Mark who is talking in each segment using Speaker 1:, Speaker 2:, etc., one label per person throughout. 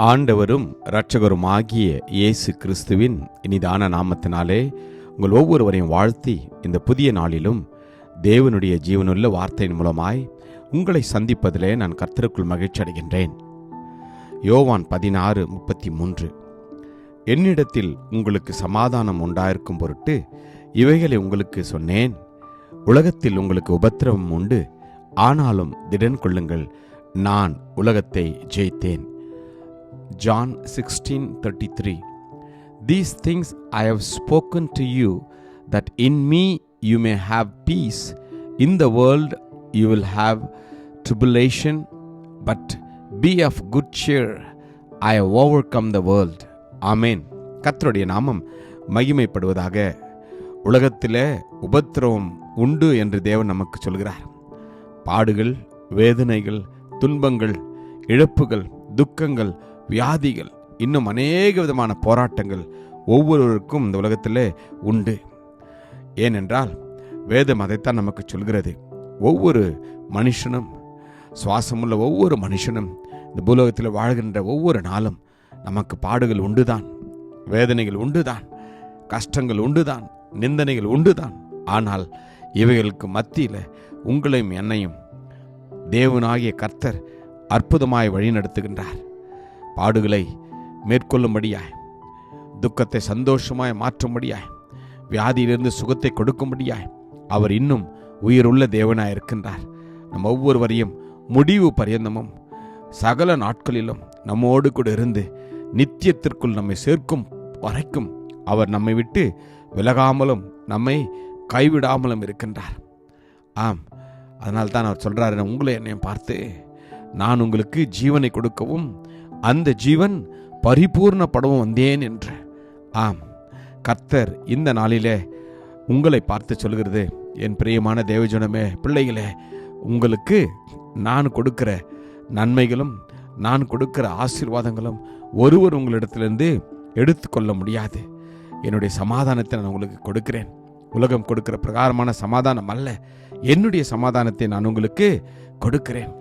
Speaker 1: ஆண்டவரும் இரட்சகருமாகிய இயேசு கிறிஸ்துவின் இனிதான நாமத்தினாலே உங்கள் ஒவ்வொருவரையும் வாழ்த்தி இந்த புதிய நாளிலும் தேவனுடைய ஜீவனுள்ள வார்த்தையின் மூலமாய் உங்களை சந்திப்பதிலே நான் கர்த்தருக்குள் மகிழ்ச்சி அடைகின்றேன். யோவான் 16:33 என்னிடத்தில் உங்களுக்கு சமாதானம் உண்டாயிருக்கும் பொருட்டு இவைகளை உங்களுக்கு சொன்னேன். உலகத்தில் உங்களுக்கு உபத்திரவம் உண்டு, ஆனாலும் திடன் கொள்ளுங்கள், நான் உலகத்தை ஜெயித்தேன். John 16:33 These things I have spoken to you, that in me you may have peace. In the world you will have tribulation, but be of good cheer. I have overcome the world. Amen. கர்த்தருடைய நாமம் மகிமைப்படுவதாக. உலகத்திலே உபத்திரவம் உண்டு என்று தேவன் நமக்கு சொல்கிறார். பாடுகள், வேதனைகள், துன்பங்கள், இழப்புகள், துக்கங்கள், வியாதிகள், இன்னும் அநேக விதமான போராட்டங்கள் ஒவ்வொருவருக்கும் இந்த உலகத்திலே உண்டு. ஏனென்றால் வேதம் அதைத்தான் நமக்கு சொல்கிறது. ஒவ்வொரு மனுஷனும், சுவாசமுள்ள ஒவ்வொரு மனுஷனும் இந்த பூலோகத்தில் வாழ்கின்ற ஒவ்வொரு நாளும் நமக்கு பாடுகள் உண்டுதான், வேதனைகள் உண்டுதான், கஷ்டங்கள் உண்டுதான், நிந்தனைகள் உண்டுதான். ஆனால் இவைகளுக்கு மத்தியில் உங்களையும் என்னையும் தேவனாகிய கர்த்தர் அற்புதமாய் வழி நடத்துகின்றார். பாடுகளை மேற்கொள்ளும்படியாய், துக்கத்தை சந்தோஷமாய் மாற்றும்படியாய், வியாதியிலிருந்து சுகத்தை கொடுக்கும்படியாய் அவர் இன்னும் உயிருள்ள தேவனாய் இருக்கின்றார். நம் ஒவ்வொருவரையும் முடிவு பரியந்தமும் சகல நாட்களிலும் நம்மோடு கூட இருந்து நித்தியத்திற்குள் நம்மை சேர்க்கும் வரைக்கும் அவர் நம்மை விட்டு விலகாமலும் நம்மை கைவிடாமலும் இருக்கின்றார். ஆம், அதனால்தான் அவர் சொல்றாரு, உங்களை என்னையும் பார்த்து நான் உங்களுக்கு ஜீவனை கொடுக்கவும் அந்த ஜீவன் பரிபூர்ணப்படவும் வந்தேன் என்று. ஆம், கர்த்தர் இந்த நாளிலே உங்களை பார்த்து சொல்கிறது, என் பிரியமான தேவஜனமே, பிள்ளைகளே, உங்களுக்கு நான் கொடுக்கிற நன்மைகளும் நான் கொடுக்கிற ஆசீர்வாதங்களும் ஒருவர் உங்களிடத்திலிருந்து எடுத்துக்கொள்ள முடியாது. என்னுடைய சமாதானத்தை நான் உங்களுக்கு கொடுக்கிறேன். உலகம் கொடுக்கிற பிரகாரமான சமாதானம் அல்ல, என்னுடைய சமாதானத்தை நான் உங்களுக்கு கொடுக்கிறேன்.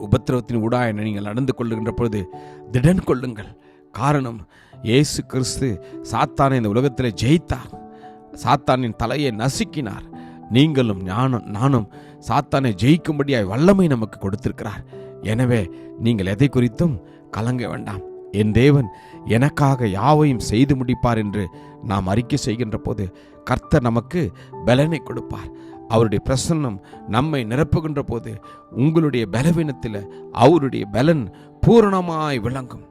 Speaker 1: உபத்திரவத்தின் ஊடாக நீங்கள் நடந்து கொள்ளுகின்ற பொழுது திடன் கொள்ளுங்கள். காரணம், இயேசு கிறிஸ்து சாத்தானை இந்த உலகத்தில் ஜெயித்தார், சாத்தானின் தலையை நசுக்கினார். நீங்களும் நானும் சாத்தானை ஜெயிக்கும்படியாய் வல்லமை நமக்கு கொடுத்திருக்கிறார். எனவே நீங்கள் எதை குறித்தும் கலங்க வேண்டாம். என் தேவன் எனக்காக யாவையும் செய்து முடிப்பார் என்று நாம் அறிக்கை செய்கின்ற போது கர்த்தர் நமக்கு பலனை கொடுப்பார். அவருடைய பிரசன்னம் நம்மை நிரப்புகின்ற போது உங்களுடைய பலவீனத்தில் அவருடைய பலன் பூரணமாய் விளங்கும்.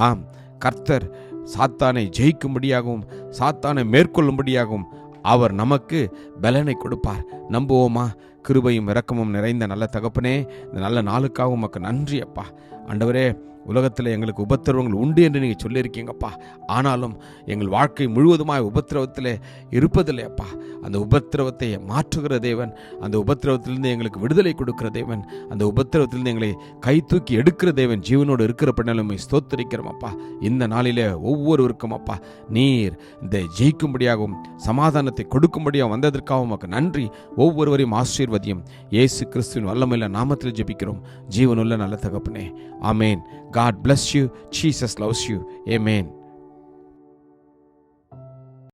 Speaker 1: ஆம், கர்த்தர் சாத்தானை ஜெயிக்கும்படியாகவும் சாத்தானை மேற்கொள்ளும்படியாகவும் அவர் நமக்கு பலனை கொடுப்பார். நம்புவோமா? கிருபையும் இரக்கமும் நிறைந்த நல்ல தகப்பனே, இந்த நல்ல நாளுக்காக உமக்கு நன்றி அப்பா. ஆண்டவரே, உலகத்தில் எங்களுக்கு உபத்திரவங்கள் உண்டு என்று நீங்கள் சொல்லியிருக்கீங்கப்பா. ஆனாலும் எங்கள் வாழ்க்கை முழுவதுமாய் உபத்திரவத்தில் இருப்பதில்லை அப்பா. அந்த உபத்திரவத்தை மாற்றுகிற தேவன், அந்த உபத்திரவத்திலிருந்து எங்களுக்கு விடுதலை கொடுக்கிற தேவன், அந்த உபத்திரவத்திலிருந்து எங்களை கை தூக்கி எடுக்கிற தேவன், ஜீவனோடு இருக்கிற பின்னாலுமே ஸ்தோத்திரிக்கிறோம் அப்பா. இந்த நாளிலே ஒவ்வொருவருக்கும் அப்பா நீர் இந்த ஜெயிக்கும்படியாகவும் சமாதானத்தை கொடுக்கும்படியாக வந்ததற்காக உமக்கு நன்றி. ஒவ்வொருவரையும் ஆசீர்வதியும். இயேசு கிறிஸ்துவின் வல்லமையுள்ள நாமத்தில் ஜெபிக்கிறோம் ஜீவனுள்ள நல்ல தகப்பனே. ஆமேன். God bless you. Jesus loves you. Amen.